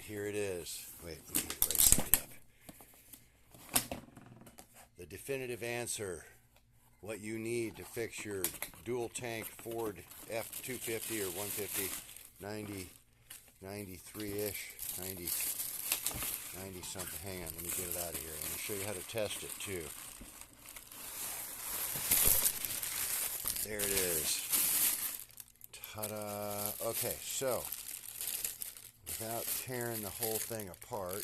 here it is. Wait, let me get it right side up. The definitive answer. What you need to fix your dual tank Ford F250 or 150, 90, 93-ish, 90 something. Hang on, let me get it out of here. Let me show you how to test it too. There it is. Ta-da! Okay, so without tearing the whole thing apart,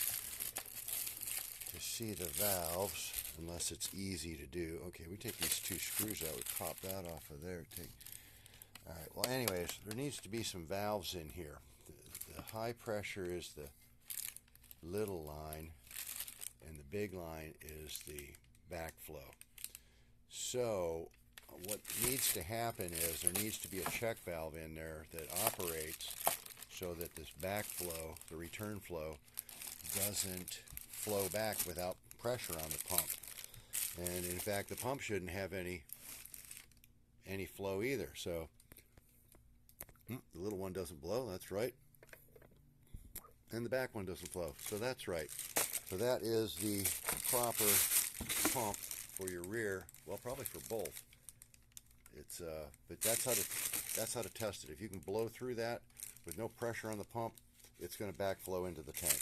to see the valves, unless it's easy to do. Okay, we take these two screws out, we pop that off of there. Alright, well anyways, there needs to be some valves in here. The high pressure is the little line, and the big line is the backflow. So what needs to happen is there needs to be a check valve in there that operates so that this backflow, the return flow, doesn't flow back without pressure on the pump. And in fact, the pump shouldn't have any flow either. So the little one doesn't blow, that's right. And the back one doesn't flow, so that's right. So that is the proper pump for your rear. Well, probably for both. It's but that's how to test it. If you can blow through that with no pressure on the pump, it's going to backflow into the tank.